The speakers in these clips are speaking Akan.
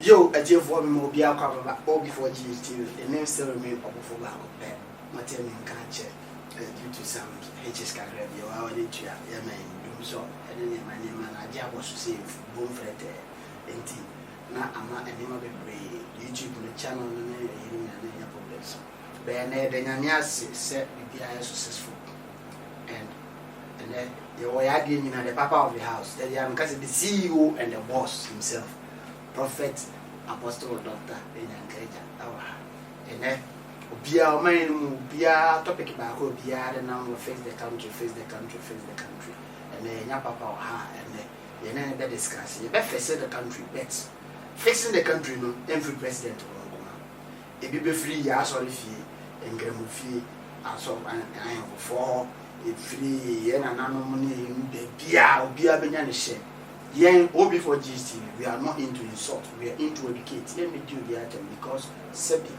Yo, a dear for me will be out all before GTV. The name still remain up for back of bed. Martin can't check due to some HS career. You are already to your man, doom so. I didn't my name and I just was to save boom fret and tea. Now I'm not a name of a YouTube on the channel and any problems. But the Nanya said we are successful. And then you were adding the papa of the house. That you are the CEO and the boss himself. Prophet, Apostle, Doctor, and then Bia man, Bia topic about who Bia the now face the country, and then your papa and then you never discuss. You better face the country, but facing the country, no, every president will go. It be free, yes, or if you and Graham fee, as of an iron for free, and an anomaly, Bia or Bia Benyanisha. Yen Obi for GTV, we are not into insult, we are into educate. Let me do the item because Sebi,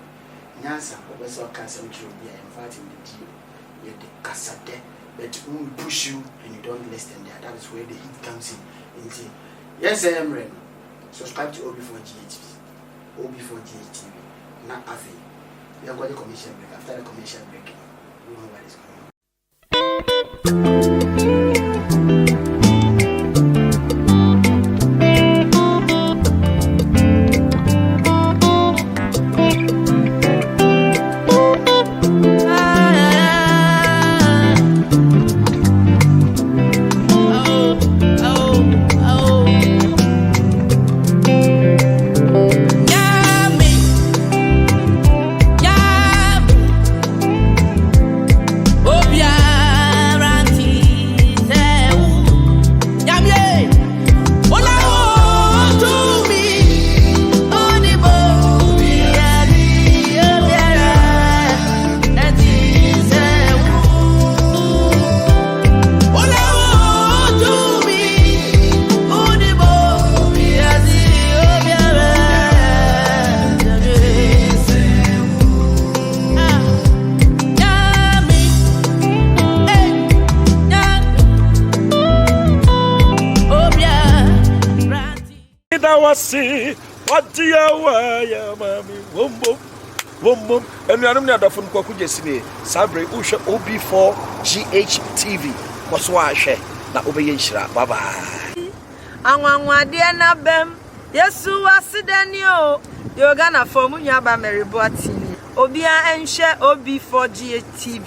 Nyansa, Professor Castle, we are inviting the deal. You the cassette, but we push you and you don't listen there. That is where the heat comes in. Yes, I am ready. Subscribe to Obi for GTV. Obi for GTV. Not Afi. We are going to commercial break. After the commercial break, we know what is going on. See what do you wear, mammy? Wom, and you are not from Kokujesini, Sabre Usha OB4 GHTV. What's why I share? Now, Obeyishra, bye bye. Anwa dear Nabem, yes, you are Sidanio. You're gonna form Yaba Mary Boatini, Obia and share OB4 GHTV.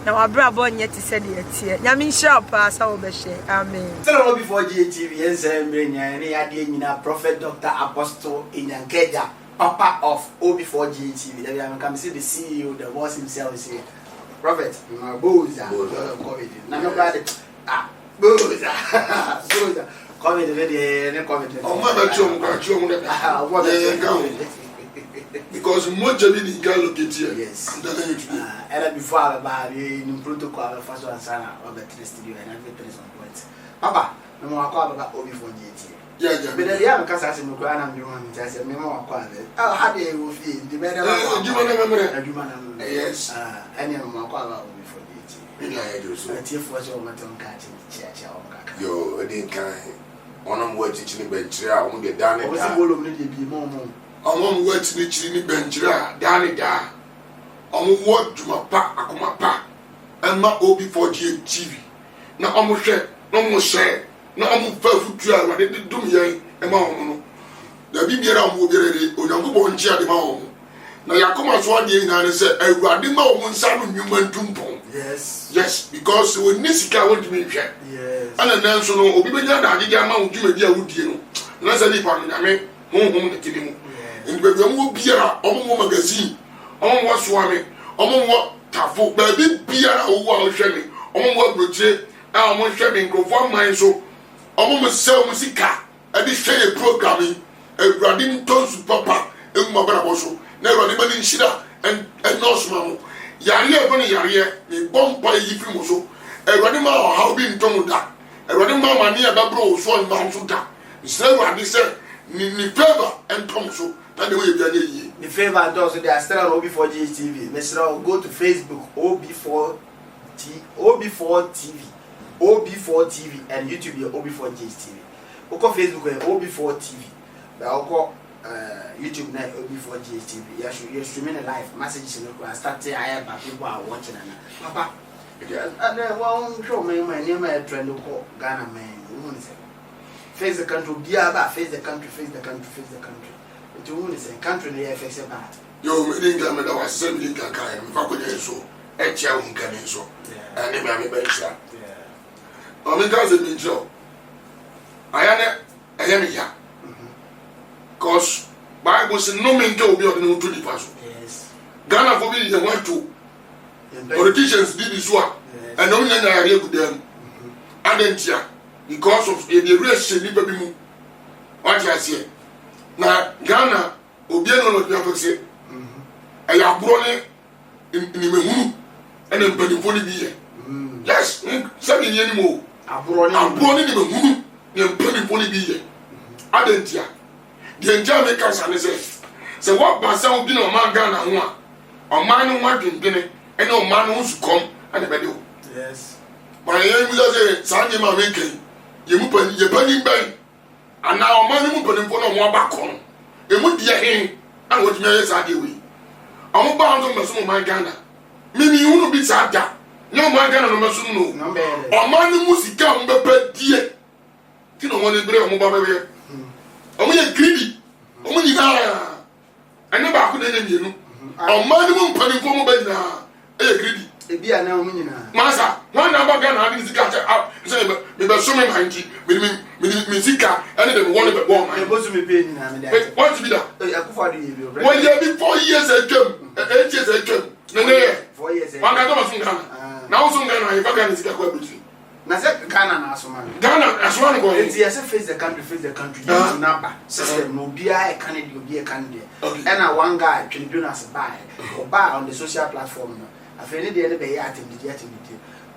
Now, I brought one yet to say it here. Yamin shall pass over share. Amen. So, before GTV, yes, and Prophet Dr. Apostle Inyankeja, Papa of OB4 GTV. Then I come see the CEO, the boss himself is here. Prophet, my Boza, COVID. Now, nobody, Boza, COVID, because much of it is located here. Yes. And before I in protocol, first one, Sana, or the studio, and everything is on point. Papa, no more call about OB4 GT. Yeah, but the young Cassas in Ukraine and you want to say, Memo, oh, how do you feel? The better yes, any more call about OB4 GT. The chief was your maton catching church. Yo, I didn't kind. One of them teaching the bench, I won't get down. What's the volume need to be more? Among words teaching the bench, Danida. Among what to my pa, Akumapa, and my OB4 GTV. Now, almost share, no more share. No, I'm perfect to you. I didn't do me a mom. The Bibian will be ready, or you're going to share the mom. Now, Yakuma Swadi and said, I got the mom, son, human tumpo. Yes, yes, because when Nissika went to me, yes, and then so no, Obibian, I did a mount to a wood, you know. Let's say, I mean, home the killing. And we will be a magazine, on what swami, on what tafu, baby, be a wall shelling, on what rotate, I want shelling, go for mine so. Almost sell musica, and this share programming, and Radin Tons Papa, and Mabraboso, never even in Shida, and Nosmo. Yaria, Yaria, the bomb by Yifumoso, and Radima, how being Tomuda, and Radima Mania Babro, Swan Mamsuta. Instead of this, ni favor and Tomso, and the way you the favor and also they are still on OB4 GTV. Mr. Go to Facebook, OB4 TV. OB4 TV and YouTube your OB4 GTV. Oko Facebook and OB4 TV. But Oko YouTube now before GHTV. You're streaming a live messages in the start I have people are watching and Papa. And then one show me my name a trend to call Ghana man. Face the country, be about face the country, face the country, face the country. It won't say country near face about. Yo, me didn't come was 17 kind of Fakuya so. A chair won't come in so. And then I'm a bench. I mean, that's a big job. I am here. Because Bible says no man can be on the person. Yes. Ghana for me, they want to. Politicians did this one. And only I agree with them. And then, because of the race, she never be moved. What I say. Now, Ghana, Obiano, what you have to say. I have brought it in the moon and then put the body here. Yes, 7 years anymore. I'm brought it in the moon and put the body here. I didn't hear. The entire makers and says, so what Bassa will be no man Ghana one, or man who want to dinner, and no man who's come and the video. Yes. My name is Sandy Marinkin. You move your penny bank, and now man who put him for no more back on. It would be a him, and what may I do? I'm bound to Massimo my Ghana. Maybe you will be sad. No man Ghana no Massimo. Or man who must come back, dear. You don't want to bring a mobile. I'm greedy. I never could any you know. A man won't put in for mobile now. Greedy. It be a now meaning. Master, one number gun having the catcher out. Say, maybe so many handy, Mizika, and then one of the bomb. I was to be paying. What to be that? Well, yeah, be 4 years I came, 8 years I came. 4 years. One I don't now, some Ghana, if I can see a question. Now, Ghana, as one. Ghana, as one going. It's yes, face the country, face the country. Number system, no be a candidate, you'll be a candidate. And I one guy can do us buy or buy on the social platform. I feel the other day at him,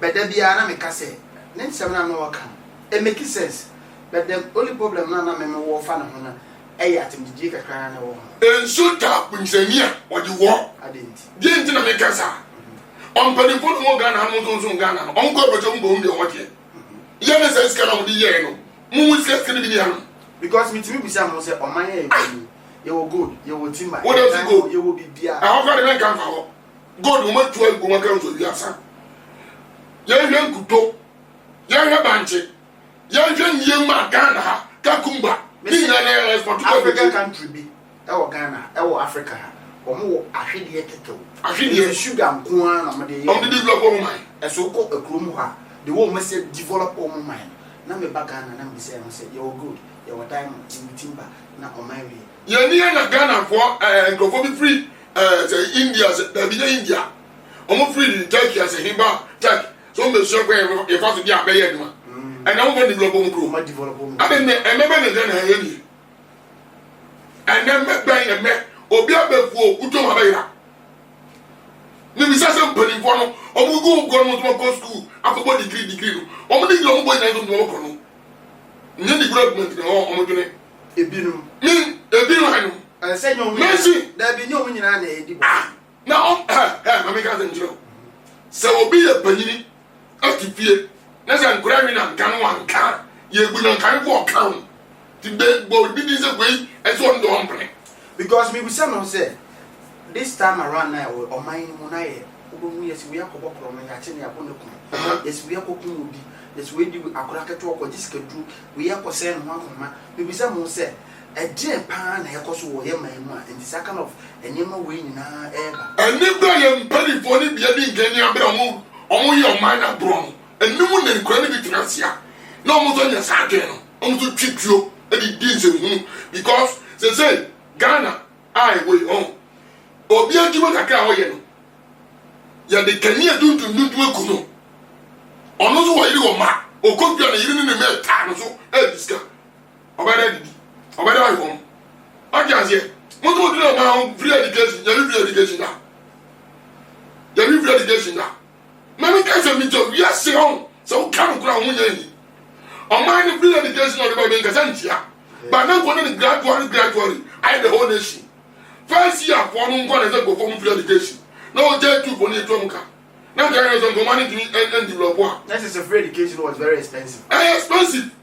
but there be an amica say, then some no account. It makes sense. But the only problem now, I'm a war fan of at him, the Jaka crying over. And so tap when you near what you want. I didn't. Didn't make us. On Penny Put Morgan, I'm Ghana, Uncle Baton Bone, the what yet. Yana says, can I be here? Moon says, can be here. Because me to be someone said, on my head, you will good, you will timber. What else you go? You will be beer. I'll find a man come for. God will make 12 go account to your son. Young Kuto, young Banchi, young Ghana, Kakumba, African country be our Ghana, our Africa, or more affiliated to. Affiliate sugar and corn on the develop mine. A so called a Krumha, the woman said, develop all mine. Now me back and I'm saying, you're good, you're diamond, timber, not on my way. You're near Ghana for go for free. India, there be India. I'm free Turkey as a Himba, Turkey. So I'm sure if I be a bayer, and I'm going to develop group. I mean, I never done any. And then buying a man, or be a bed for Utomabera. Maybe some putting for no, or we go school after what degree. Or maybe no boy, I don't know. No development, or I'm going to I said, no, Mercy, there be no winning. Now, I make out them. So be a penny, up to fear. That's a grabbing and can one car. You will not kind of walk down. The bed will be this away as one don't. Because maybe someone said, this time around now, or mine, Monae, yes, we are from yes, we are cooking. Yes, we do a cracker talk or this can do. We are concerned one of my. Maybe someone said, a dear pan, a cost of your man, and the second of a name way now ever. And never am penny for the being getting a bit of only your mind are wrong. And no one incredibly financier. No more than your sergeant, almost to treat you, and it didn't because they say, Ghana, I will own. Or be a given a car, ya the Kenya do to do a kuno. Or not what you are, or come to even in the mail time, so, this guy. Or better, I won't. I can't say, what would you know about free education? You free education now. You free education now. Many kinds of meet up, yes, say on, so come ground when you on mine free education or the Casantia. But not one of the gradually, I the whole nation. First year, one one is a go for free education. No, just 2 for Tomuka. Now there is a money to and develop one. That is a free education was very expensive. Expensive.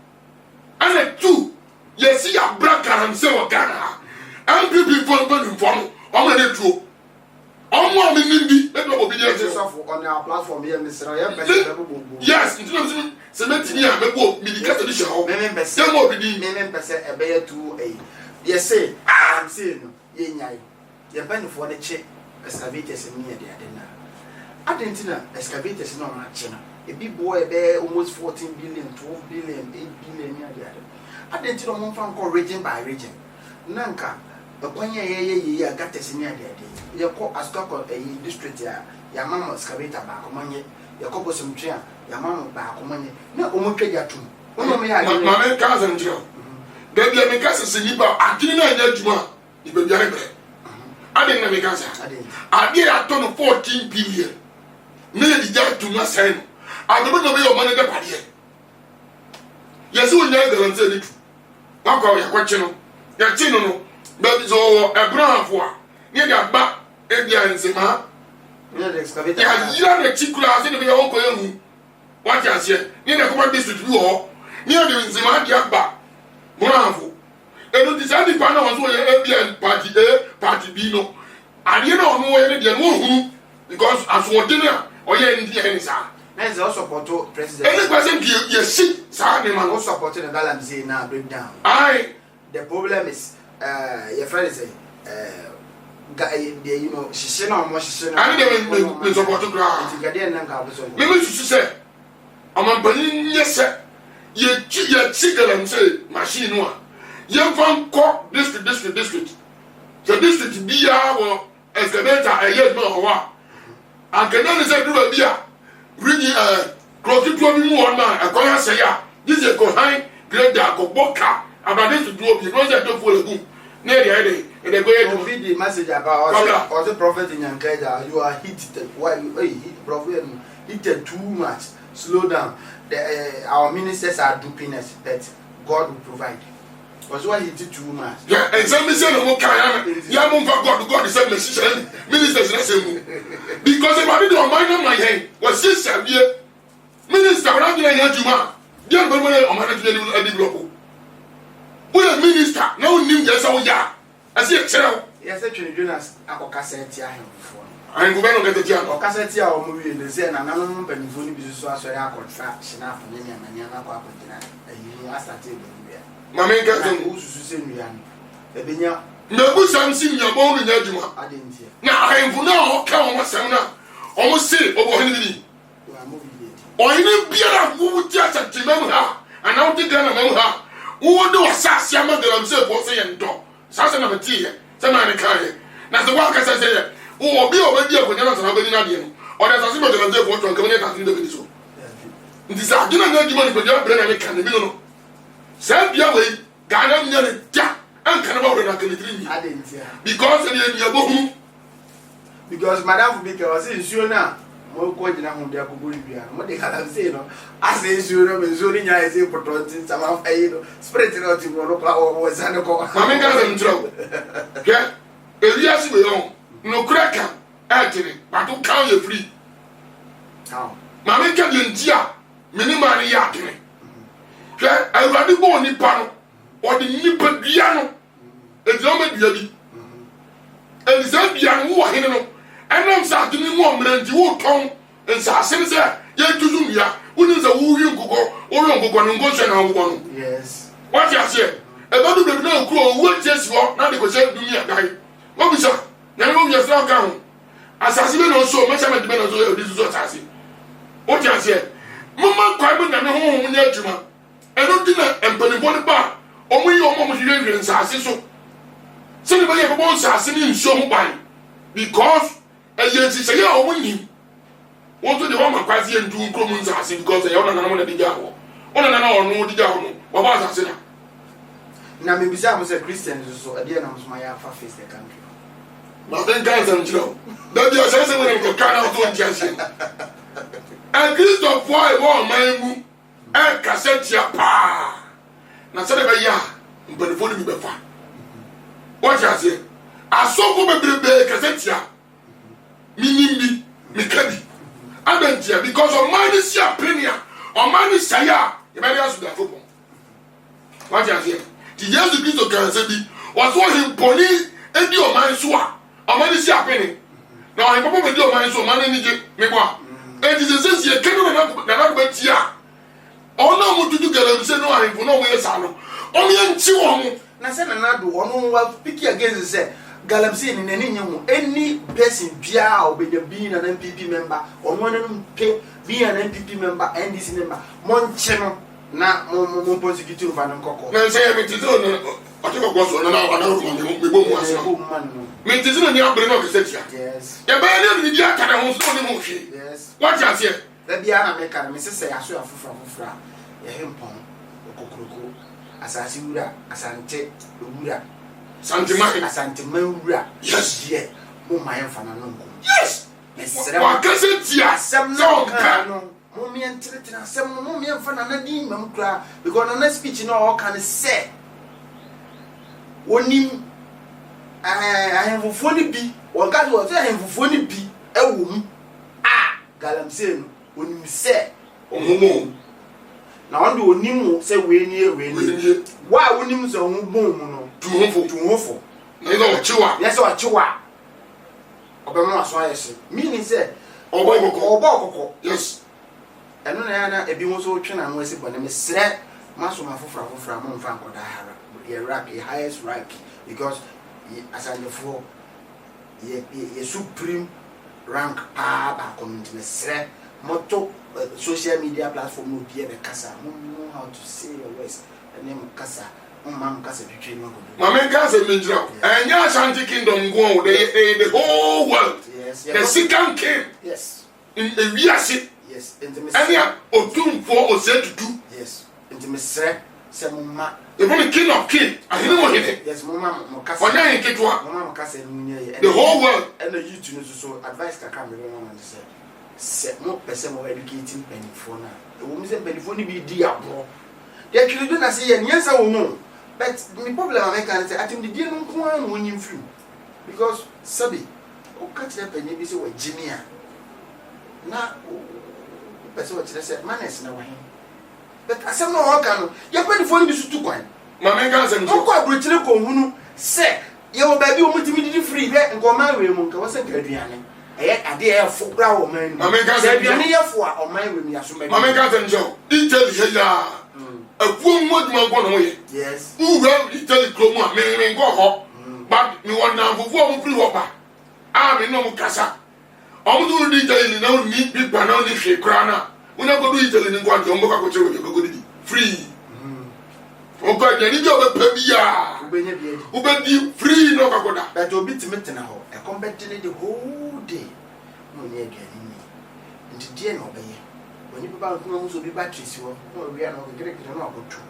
And a 2. Yes, see a black and say Ghana. MPP for inform on the true. On one minute, let me be on our platform here, Mr. Yes, cement me and go medical show. Some more be percent a bear to a. Yes, say, I'm saying, yea, you're paying for the check excavators in near the dinner. I didn't know excavators no much. A big boy bear almost 14 billion, 12 billion, 8 billion near the other. I didn't know one from region by region. Nanka, but when you got this near the day, you call a stock of a district, your mamma excavator back on money, your couple some chair, your mamma back on money. No, almost trade your two. My cousin Joe. Baby, I make us a sleeper. I didn't know that you want. You be behind me. I didn't make us. I did a ton of 14 billion. Nearly that to my son. I don't know your money. Yes, we never answer it. I'll call your question. Your chino, but it's all a brown for. Near the back, Edia and Zima. Near the excavator. You are the chick class in the uncle. What I say? Near the command district war. Near the Zima, the back. Bravo. And it is any partner was where party A, party B. No, I didn't know where they are because as for dinner or yeah, in the end, sir. There's also support president. Any person you see, sir, the man was supporting the balance now breakdown. Aye. The problem is, your friend is you know, she's not more. I didn't support the ground. Maybe you say, I'm a bunny, yes, sir. Ye chicken and say machine one. Ye from court district. The district be our excavator a year more. And can only say do a beer. Really close to 12 more man. A coin say ya. This is a coin great dark of boca. About this to do because I don't follow you. Near the headache. And they go to read the message about or the prophet in Yankeda. You are hit. Why you hit prophet hit too much. Slow down. Our ministers are duping us, but God will provide. Because why he did too much. Yeah, and some say no can. Yeah, God is a message. Ministers not say because if I did not mind on my hand, was this Sabia? Minister, when I get you man, dear government on my develop. We are minister, no new just how ya. I see a child. Yes, actually, Jonas, I will cassette him before. I am going to get the job. Or cassette or movie in the Zen and another penny for you, so I said I could fat, Shana, and Yana, and you asked that table. My main cousin who's Susan Yan. Ebinia, no good, I'm seeing your bone in Edgema. I didn't hear. Now I am for now, count my son now. Almost say over Henry. Or in a beer who would just at Timamha, and now the gun among her. Who would do a sassy mother of Sir Bossy and dog? Sasson of a tea, some man carry. Now the workers I say, who will be over there for Jonas and Abedin, or as a simple as they want to come in and do the it is a dinner money for your brain and can be. Send your way, Ghana nearly jack and can about it. I didn't hear. Because Madame Baker was in sure now. More quite on their Kuburia. What they can say, no. I say, sure, and Zuria is important in some of a spreading out in Monopoly was an o'clock. Mamma doesn't trouble. Yeah, Elias will no cracker, actually, but to count you free. How? Mamma can you tia, minimally yakking. I rather go on the panel or the nipper piano. It's not a baby. And it's a young woman. And I'm starting more than you will come and say, yet to Zumia, who is a woo you go or go and go. Yes. What you say? A little bit no crow, what just walk, not because you do me a guy. What was that? Never move yourself down. Assassin also, much of the this is what I see. What you say? Mamma, quite a home in your I don't think I'm putting one bar. Only your mom is so. Somebody ever wants assassin so by because a yes is a year winning. Want to the woman quasi and do commons assassin because they don't know the Javo. One and no the Javo. What was assassin? Now, maybe I was a Christian, so I didn't know my face the country. Nothing guys and Joe. Don't you say when you can't out to Jesse. And Christoph, why won't my cassette pa. Na say be ya, mpanifo ni be fa. What you say? Asoko bebrebe cassette ya. Minimbi, mikabi. Abentia because of money is your opinion. Or money say ya, you better ask the football. What you say? The Jesus Christ can say be was what him pony and your man swa. A man is happening. Now I'm probably with your man so man and me wa. And it is a canoe that went here. Oh no, to do get say no, I for no way salon. Only in Chiwam. Nasa na do ono wa pick against say Galamsey in any person bia or be the being an MPP member or one pay be an MPP member and this member Moncheno na mo prosecutor van Coco. Na say me to do I think I was on another one. Me to do the upbringing of the city. Yes. Ya ba ni dia ka na ho so ni mo hwe. Yes. What you say? Da bia na me ka me say aso afufra ya hempon okokroko asasi wura asante wura Santima wura. Yes. Yeah. Mo mayen fana no nko. Yes. Wa kase tia asem no ka no. Mo me entretina asem no mo me fana na din mam kra because na speech no all can say. Onim ahemfofo ni bi won ka so say ahemfofo ni bi ewo mu. Galamsey no onim say omomo. Na wonder onim say we ni wa onim say ohun bon mu no. Tuhofo. Yes, or chiwa. Obama so ayese. Meaning say obo yes. Eno na na ebi mo so twe na no esi bone me sre maso mafofra mo mfa nkoda hara. The rank, the highest rank because as I before ye supreme rank ba community me sre moto social media platform no be kasa. Know how to say your words. And name kasa. Mama kasa between no good. Mama kasa menjira. Enya Ashanti kingdom go the whole world. Yes. The second king. Yes. In Wiase. Yes. Intimacy. Enya otumfo osetutu. Yes. Intimacy. Se mama. The one king of king. Ahini mo hene. Yes, mama mo kasa. Onya nketwa. Mama mo kasa nunye. The whole world. And the YouTube so advice ka come me mama say. Se mo person mo educating penifo na. E wo mi se penifo ni bi di abro. They actually do not say yes or no. But the problem I can say, I think the deal no one when you feel. Because Sabi, o catch the penny be say we Jimmy. Na person what say manners na wa hin. But asem no ho kan no, your penny phone be so too kwan. Mama can say no kwa brochire ko hunu say ye wo ba bi o mutimi di free be nko man we mu nka wo se ka aduane. Ade e fo bra wo man. Mama can say aduane ye fo a o man we mi aso ma. Mama can say no. Detail here ya. Afuom moduma go no ye. Yes. Who will tell the chrome me go ho. But me want na fufu o free ho ba. Me no mu kasa. Do detail ni na ni people na ni hwe kra na. Una go do detail ni go anje o ka ko che we go di. Free. O ka je ni jo be pa bia. Ubenya bia di. Ubedi free no ka go da. But obi timi tena ho. E combat the whole day. No ye gani ni. Nti die na obeye. When you people know so be batteries wo no we are no great no akotu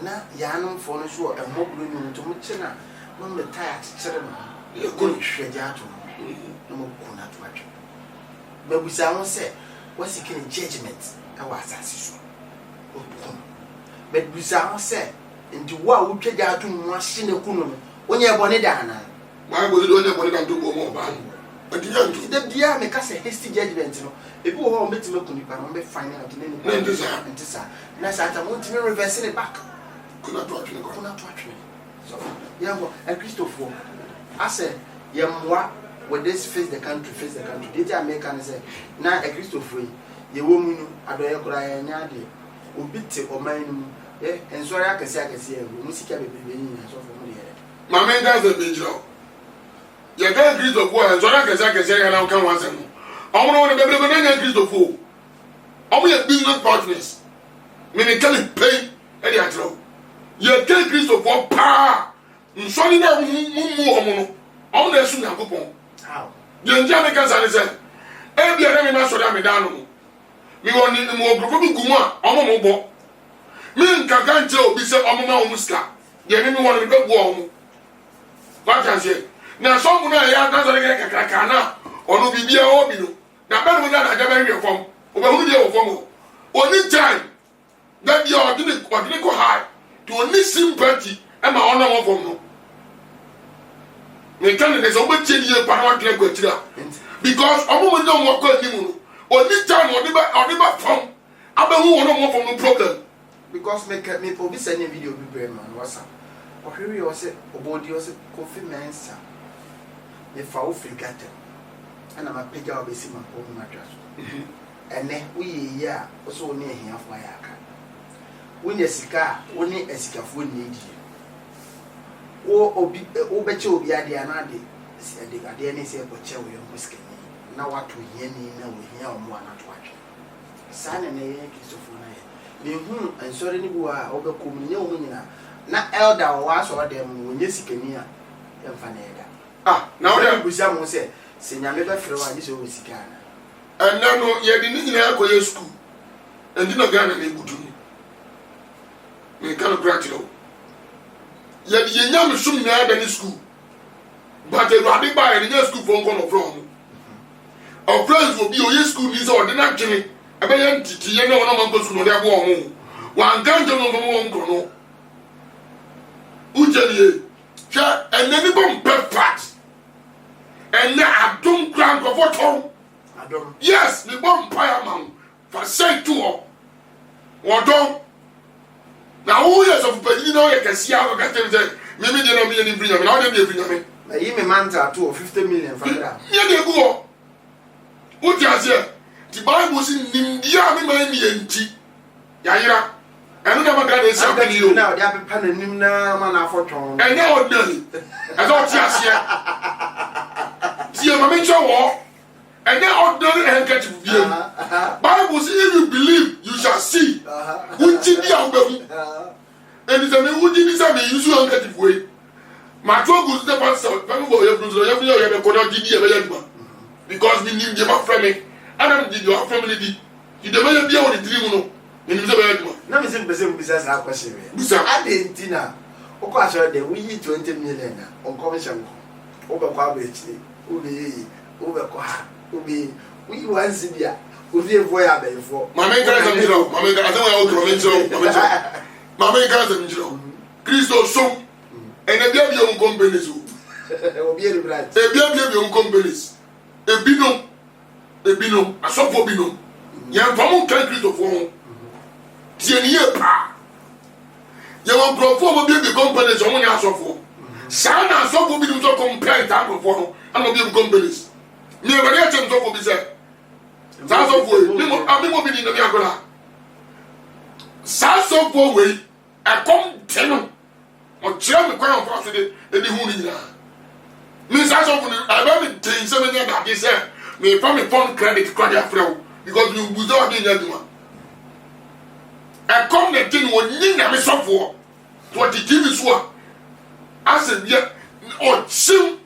na ya no fo no so e mobulu ni to mutena no me tire kire no e go hwede ato no mo kuna to atwe ba busa won say what seeking judgment e wa asase so o kun ba busa won say nti wo a wo twede ato mu ahye ne kunu no onye bone da na ma go do onye bone da to go mo ba ati da dia me ka say hasty judgment no ebi wo ho metime kuni pa no be final at ne ni ntisa na sa ta mo ntime reverse ne back kuna to atwe so yango and Christopher I said yamwa with this face the country did American say na e Christopher ye wo mu nu adoye kura ya nya de obi te o man nu enso ya akese e mu sika bebe ni so fo mu de ma men da ze bejiro ye ga Christopher enso ya akese ya na kan wanse mu omo no bebe na nya Christopher omo ye business partners me can pay e dey atro ye ga Christopher pa nso ni na mu omo no omo na esu Yakobon how ye nja me kan say e bia na me na so da me da no mi woni mo grofo bi gumu a omo mo bo mi nka kan je obi se omo ma omo ska ye ni mi woni be bo omo wa kan say na so mu na ya na so de kakaka na onu bibia o bi no na be no na ja be hwe fom o be hu die o fom oni time that be ordinary go high to only sympathy e ma ona mo fom no me kan de so be chedi e pa na wa kire kwatira because omo mo no mo ko ni mu no only time odi ba fom abe hu ono mo fom no problem because me obi send a video bi brand man WhatsApp ɔhwere yɛ ɔsɛ ɔbɔdi ɔsɛ Kofi Mensa mefa wo firi gata ɛna mapagya wo bɛsi ma kɔn mu atwa so ɛnɛ woyɛ yi a ɔsɛ wo ne ahiafo ayɛ aka wonya sika a wo ne asikafoɔ ne edi wo bɛkyɛ obi adeɛ anade adeɛ ne sɛ ɛkɔkyɛ wo yɔnko sikani na wato hiani na wo hia wo mo anato atwe saa na yɛ kristofoɔ na yɛ mehu nsɔre ne bi wɔ a wɔbɛkɔ mu nyɛ wo nyina na elder wɔ asɔre dɛm no wɔnyɛ sikani a yɛmfa na yɛda na wo de busa mo sɛ nyame bɛfrɛ wo a gye sɛ wɔ sika ana ɛnna no yɛde ne nyinaa kɔyɛ school ɛnti na Ghana na ebutu me ka no kra kyerɛ wo yɛde yɛnya me som nyinaa da ne school but Awurade ba yɛde nya school fɔ nkɔ no frɛ ɔmo ɔfrɛ obi ɔyɛ school ni sɛ ɔde na twene ɛbɛyɛ ntitiyɛ na ɔno ma nkɔ school na ɔde aboa ɔmo wanka nkyɛ no ɔmo wɔn nkɔ no ujeliye hwɛ ɛnɛ nipa mpɛ part ɛnɛ adom kura nkɔfɔ tɔn yes ne bɔ mpaeɛ ma wo fa sɛn to hɔ wɔdɔn na woyɛ sɔfopanyin na woyɛ kɛseɛ a wɔkasɛm sɛ meme deɛ na meyɛ ne mfiri nyame na wode ne ɛfiri nyame yi me manta to 50 million fakra yɛ de gu hɔ wote aseɛ nti Bible si nimdeɛ a mema ni yɛ nti yɛayera ɛno na maka na ɛsi apɛni yo na ɔde apepa n'anim na ma na afɔtɔn ɛnyɛ ɔdani ɛsɛ ɔte aseɛ tie ma menkyɛ wɔ ɛnyɛ ordinary handkerchief biem Bible say if you believe you shall see wogye di a wobɛhu ɛnti sɛ mewogye di sɛ meyisu handkerchief wei mato agu so sɛ pasɛ fɛme bɔ yɛfunu so yɛfunu yɛ yɛbɛkɔ na ɔgye di yɛbɛyɛ adwuma because menim deɛ mafrɛ me ana mede deɛ wafrɛ me no di nti deɛ bɛyɛ bia wɔ ne tiri mu no menim sɛ bɛyɛ adwuma na me sɛ mpɛsɛ mbisa saa akɔhyɛ wɛ busa ade nti na wokɔ asɔre dɛ woyi 20 million a ɔnkɔm hyɛ nkɔ wobɛkɔ abɛkyire wobɛyɛyi wobɛkɔ ha woyi wansi bi a obi evuo yɛ abɛyifoɔ maame nkara sɛ mgyerɛ wo maame nkara sɛ wɔyɛ wokɔ maame nkyerɛ wo maame nkara sɛ mgyerɛ wo Kristo som ɛnɛ bia bia wo companies o obi yɛ rebrat ebia bia wo companies ebinom asɔfoɔ binom yɛmfa mo nka Kristofoɔ ho tie ne yie paa yɛwɔ nkurɔfoɔ mo bia bi companies ɔmo ne asɔfoɔ saa na asɔfoɔ binom sɛ compare taa nkurɔfoɔ no ana bia bi companies mi ɛwɛde ɛkyɛ nsɔfoɔ bi sɛ saa asɔfoɔ yi mimo bi ni na mi agola saa asɔfoɔ wei ɛkɔm te no ɔkyerɛ mi kwan ɔfɔ ase de ɛdi hu ni nyinaa mi saa asɔfoɔ no ɛbɛ mi te nsɛm ɛnyɛ dade sɛ mi fa mi phone credit kora de afrɛ wo because mi bu sɛ ɔde nyɛ adwuma ɛkɔm na te no wɔnyi nyame sɔfoɔ wɔde tv so a asɛ bia ɔkyem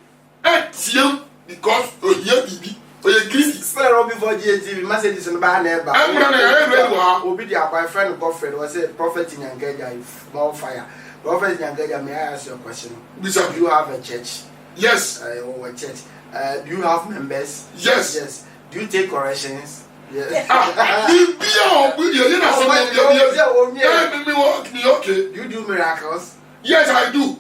ɛtiem because ohia bibi oye greedy spell Robbie for GTV messages no ba na eba ɛmra na yɛ ready wa obi dia boyfriend girlfriend was say prophet Nyangaja more fire prophet Nyangaja may I ask you a question Bishop, do you have a church yes or a church do you have members yes do you take corrections bibia obi dia na so bibia me work me okay do you do miracles yes I do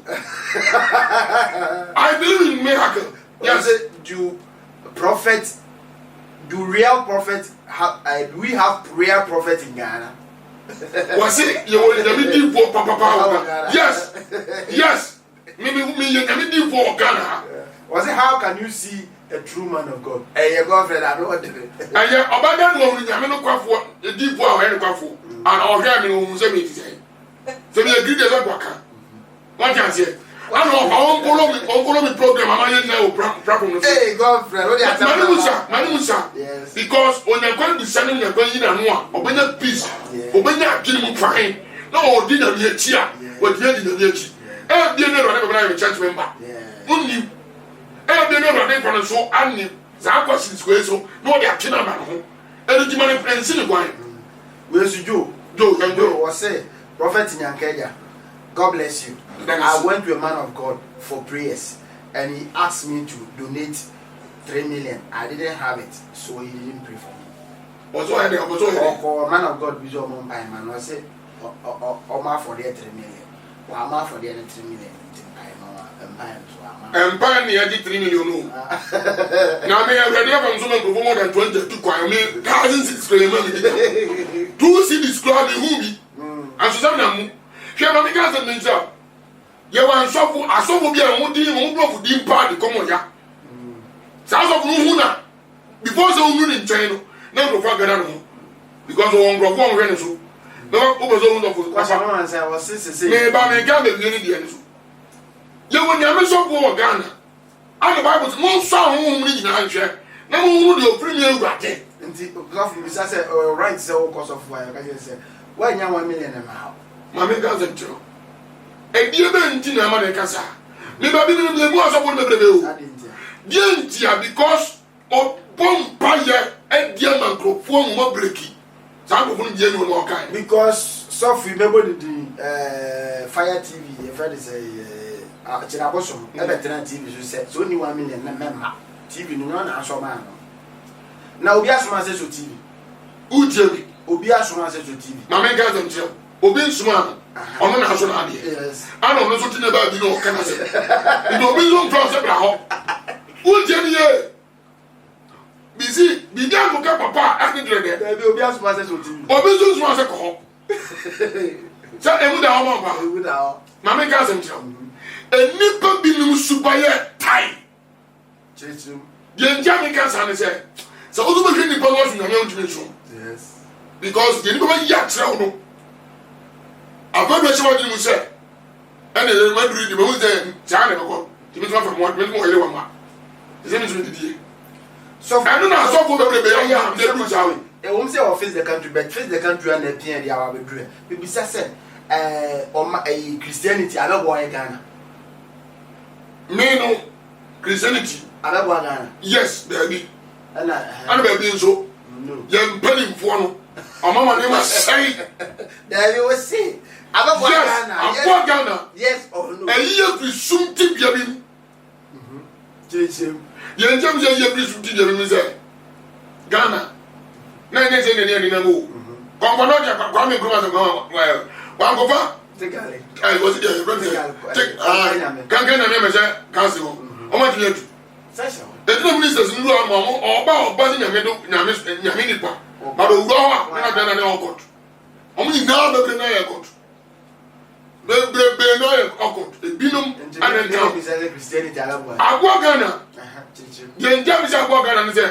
I believe in miracle yes do real prophet do we have real prophet in Ghana was it you will never do for papa yes me never do for Ghana was it how can you see a true man of God your girlfriend I don't want to and ya obadan wo ni nyame no kwafo di fo a we ni kwafo and ohwe me wo se me ti say so me agree dey kwaka what you say I know follow me program am I now problem no hey girlfriend what you mani musa yes because on your going to send me going in and no obenya peace obenya akini mu fine na odi na me achi a odi na me achi e bi na ro na be na church member unni e bi na ro na for so ani za question square so no dey akini na no e di man prince ni gwan we su jo was say prophet Nyankaja God bless you. I went to a man of God for prayers and he asked me to donate 3 million. I didn't have it, so he didn't pray for me. What's what a man of God, Bishop Mumbai man, I said, Oma for the 3 million. Oma for the 3 million. Empire near 3 million. Now, may I ready from someone for more than 22 kwame, thousands is claiming. 2 cities crowd the movie. And Susanna. She have a because of himself. ye wan sofu asofu bi a wodi mo do fu di mpa de komo ya sa sofu no hu na before so hu ni nchen no na go fa gada no because won go won hwe ne so no o bo so hu no fu kwa no man say was sisi me ba me ga be ni de ne so ye won ya me sofu o Ghana and Bible mo so hu ni nyina hwe na mo hu de ofri ni ewurade nti love me say right say o cost of why ka say why nya 1 million na ma ma me ga zentro e die be nti na ma de kasa me ba bi ni bu aso bo bebrebe o die ntia because o bom paye e die microphone mo breaki sa go fun die no no kan because Sophie mebo the Fire TV e friend say chira bosom e betra TV so say so ni 1 million na memma TV no na aso ma no na obi asoma say so TV ujebi obi asoma say so TV ma me ga zentro obi nsuma ono na aso na ade yes ana ono so tina ba bi no kana se ndo obi zo mfa se bra ho ujebi ye bizi bidan ko ka papa akidre de be obi asoma say so TV obi zo nsuma se ko sa emu da ho ma ba ewu da o ma me ga zentro enipa bi num subaye tai chichim ye nja me ka sa ne se so ozo be hwini pa wo so nyame ntumi so yes because ye ni ba ya kire no abadu e chewa di mu se ene le maduri di mu ze ja ne ko timi so fa mo ele wa ma ze mi tumi di so anu na so ko be ya de du jawe e won say o face the country but face the country and pia dia wa be dure be bisa say o ma Christianity abebo e Ghana me no Christianity abebo Ghana yes baby ana baby nso no ye mpani mfo no amama ne ma sai there you will see abebo Ghana yes Ghana yes or no ayi fi sumti bia bi chichim ye njam ye fi sumti bia bi se Ghana na ne se ne na mo ko no ja kwa me kuma se ko wa ko fa tegale ai was it your friend take kan na me se kan se ho o ma tiye tu session the ministers ndu am oba ni nyame ni pa ba do wo wa na da na okot o mu ni na be na ya okot be na ya okot e binum anen ka Christianity abebo agwa Ghana chichim ye njam se agwa Ghana ni se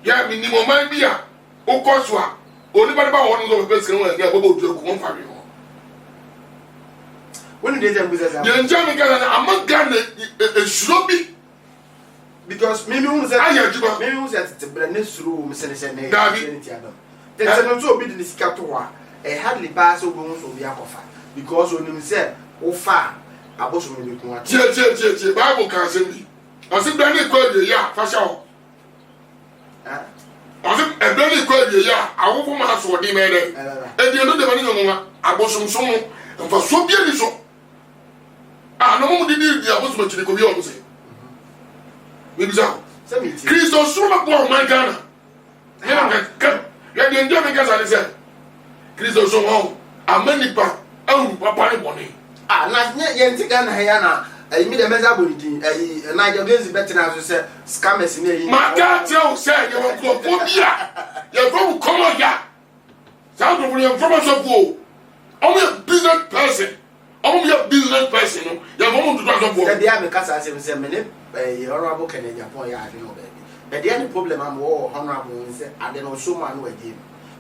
ya mi ni mo man bia o koso a oni ba ba won go be skin wa ya bobo du ku mo fa wi ho when they dem business ye njam Ghana am Ghana e shurobi because maybe who say aya juba maybe who say te bra ne suru wo se ne David. Christianity adam te se no to obi de sika to wa e hardly pass obo who so bi akofa because onim say wo fa aboso me ku ati tie Bible kan se bi o se bra ne kwa de ya fa sha ho o se e bra ne kwa de ya awofo ma so di me de e di no de ba ni nwa abosomsom mfa so bia ni so no mo di abosom chiri ko bi o se Bisa. Kristo suma po man Ghana. Ya de ndio me gaza se. Kristo suma amani pa ahu papa ni boni. Na ye nti Ghana ya na mi de meza bonidi na je gezi betina so se scammers ni yi. Maka tie o se ye wo klopobia. Ye from komo ya. Sound of the information for. I'm a business person. I'm a business person. Ya mo do so for. Dey am kasa se me ne honorable Kennedy Japan ya ade no baby but the any problem am wo honorable say ade no so ma no ade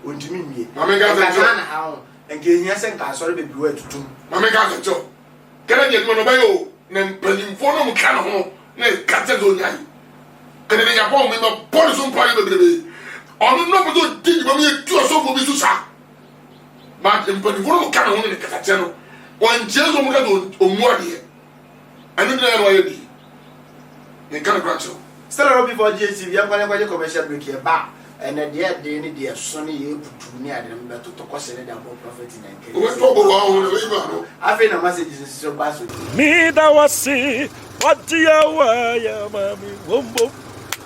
ontimi nwie mama ga za na ha ho nke hia se nka sori bebi wa tutum mama ga za cho Kennedy no ba yo na mpalimfo no mu ka no ho na ka te zo nyai Kennedy Japan me ma pon so mpa bebrebe ono no bo do di ba me tu so bo bi su sa ba mpalimfo no mu ka no ho ne ka te no wan jezo mu ka do omu ade ani na no ye you can't grant you. Still around before GTV, I'm going to commercial break here back. And at the end, they need their sonny you to near them, but to question them about profiting and killing. I think a message is so bad. Me that was see what do you wear, mammy?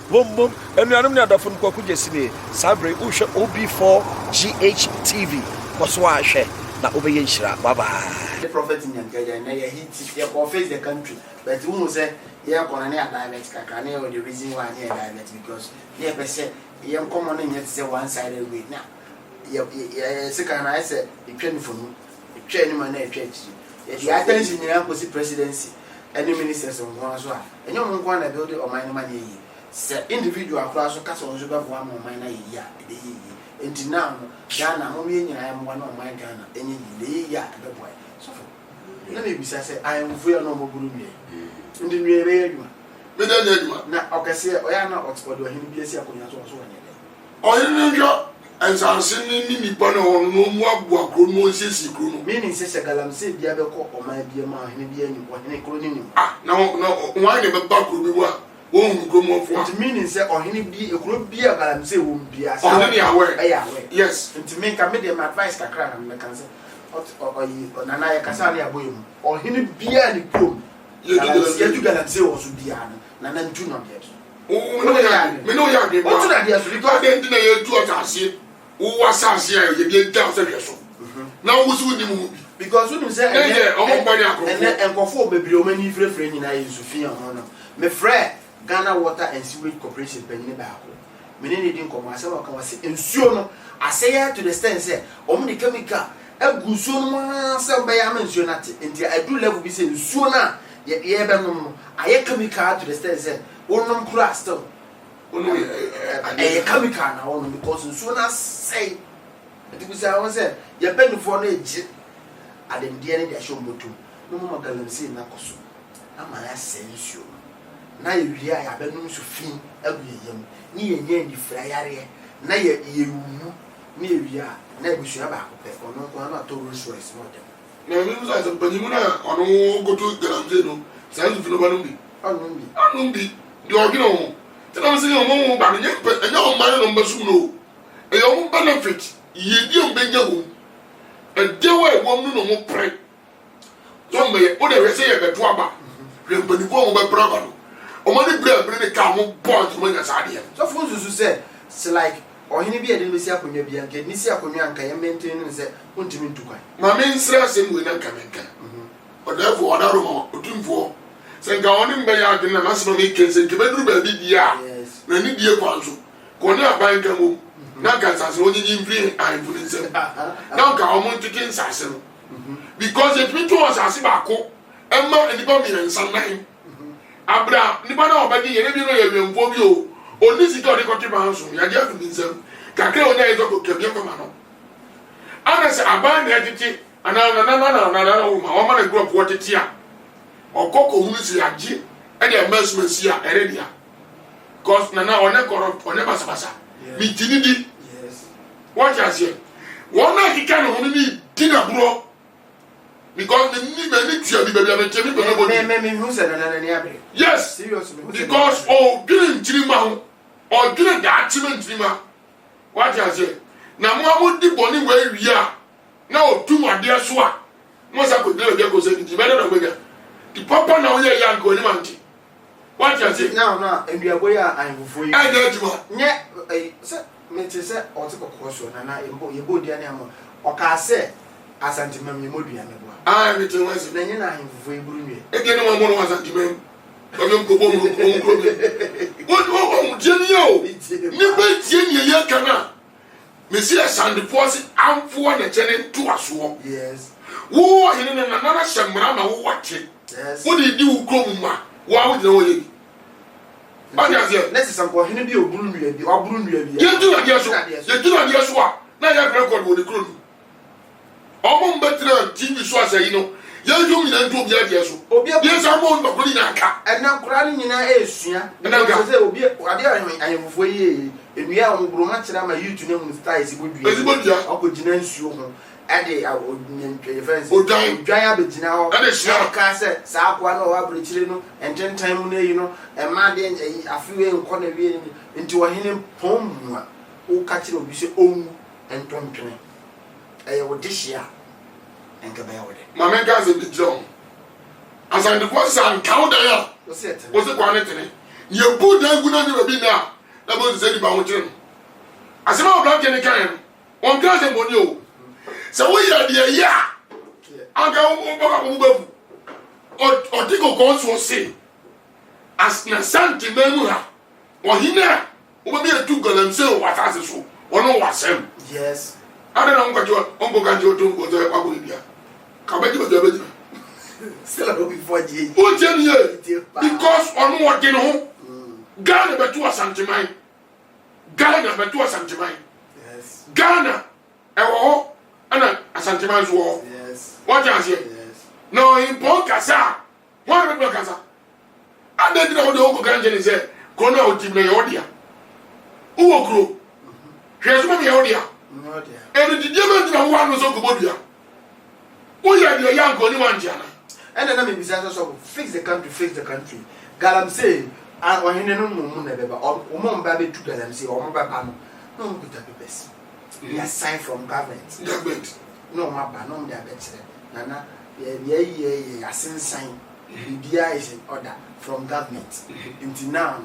Wumbo, and you are not the phone call. Jessie, Sabre, Usha, OB4 GHTV. Was why I share. Na obey shira. Bye bye. The prophet in Yankaya, and they hit your face the country, but who say, yeah, Conania dialect, Kakane, or the reason why I dialect because yeah, per se, young common in yet say one sided way now. Yeah, second, I said, the train for me, the train man, church. the attention nyina ko si presidency any ministers on one so enyo mo kwa na build oman no mani yi se individual akra so kasa on so be bo am oman na yi a de yi enti now Ghana mo me nyina am wa na oman Ghana enyi yi de yi a be boy so for na me bisa say I am fu ya no mo buru mi ndi nwe be aduma me da aduma na okase oya na Oxford wa hini bi esi akonya so so wanya de oyin njo ensanse ni nipa na ono no mu abu akro no sisi kro no meaning say galamse bia be ko oman bia ma hini bia ni ko hini kro ni ni na why ne be ba kro bi wa won kro mo fo it meaning say ohini bi ekro bia galamse wo bia say ohini awe yes it mean ka me dem advice kakra na me kan say na na ya kasa na aboyem ohini bia ni kro ye du galamse wo so bia na ntu no de me no ya de ba what na de so because dem na ye tu atase wo asase ya ye bi da so so na wo su ni mu because when you say enkofo bebre o mani frefre nyina ye Sofia ho no me frɛ Ghana Water and Sewage Corporation panyin ba ko me ne di nkomo ase wa kan wase ensuo no aseye to the extent say omo de chemical agusuo no se be ya mensuo na te enti adu level bi say ensuo na ye be no aye chemical to the extent say onom kura still onom chemical na onom because ensuo na say enti bi say I was say ye benufo na eji adem dia ne dia show moto no mo galamse na koso ama ya sensuo na ye wia ya benum so fin aguyeyem ni ye nya ni fra yare na ye wu ni ye wia na ebusua ba ko pe ono ko na to ru so es mo dem na mi musa so panyimu na ono go to galamse no sai du no ba no bi anu bi di ogino mo tena se yo mo ba nya enya o mare no mbasu no e yo mo benefit ye di o benja wo e de wa e wo no mo pre so me o de we se ye beto aba rempani bo mo be pra ba no o ma ni bre bre ne ka mo point mo nya sa de so for you say it's like ohini bi ede mesi akonwa bi anka ni si akonwa anka ye maintain ne se untimi ntukwan ma me nsra se mu na kamenka o da fo o da ro mo otumfo se nga oni mbe ya de na maso no ke se ke beduru ba bi dia na ni die kwanzo ko ne aban ka mo na ka sa se onyi mfiri ai fu ni se na ka o mo tikin sa se no because it mean to us as ba ko emma enipa mi nsan nan abra nipa na obadi ye ne bi no ye wemfo bi o oni si to de ko tiba hanso ya dia fu nsam kakre o na ye to ko kebia ko ma no ana se aban na titi ana na o ma na group wo titi a okoko hunu si agi e de mesmesi a eredia cause na one corrupt one basa mi tinidi yes what you say one na kika no hunu ni dina bro because the ni be tia bi be be temi be no body me who said na ni abre yes seriously because oh green ntirima ho or green da atima ntirima what you say na mo amodi boni we wia na otum ade so a mo sa ko dele be ko se di be na gbega the papa na oye ya ko ni manti what you say now enduaboy a anfufo yi I get you nye se me te se o te kokko so na yebo dia ne am o ka se asantimam ye modua me boa ah me te wase na nye na anfufo yi buru nwe e ge no mo no asantimam o me ko bo mo o je ni o ni be tie ni ye kana me si asande force amfo na chene to aso yes wo hene na na shamra ma wo wache yes wo di wo krom ma wo wo de wo ye ba ja se let's say sanko hene bi oburu nwe bi oburu nwe bi ye tu na dia so a na ya record wo de krom omo mbetra TV so asa yi no ye ju mi na nto obi ade so obi ye sa mo no ko ni aka ena kura ni nyina esua na say obi ade ayemfo yi enua o gburu ma kira ma YouTube na mu style ezibodua akogina nsuo ho ade onyantwe fence odwan abegina ho ade sia ka se sa akwa na o abrechire no ententan mu na yi no ema de afiwe nko na wie nti wo hene pom a o ka kire obi se onwu entontwene wo dihia enka ba ya wode mama ga ze bi john asande ko san kauda ya o se tene o se kwa ne tene ye bu da gu na ni bi na bo ze di ba wo tene asema o black ne kan on ga ze boni o se wo ya de ya anga o ba ko bu o ti ko ko so se as na santi menu ha o hina o ba bi etu galamse o wata se so ono wasem yes ada na ngwa jo ongo ganjo to ngo zo kwa ko dia ka ba ji ba Still before G. Who tell you? Because on what you know, Ghana betu asanteman. Ghana betu asanteman. Yes. Ghana, ewo, ana asanteman so. Yes. What you say? Yes. No, in Pokasa. What be Pokasa? And then the whole Ghana say, "Kona otimna yodia." Uwo kro. Hweso me yodia. No dear. And the demon na one no so gobodia. Who ya the young go ni wantiana. And then I'm so fix the country. Galam say, I want to know Muneba or Mom Baby to Galam say, or Mabano. No good at the best. We are signed from government. No, Maba, no, they are better. Nana, yeah, sin sign. BBI is in order from government. Until now,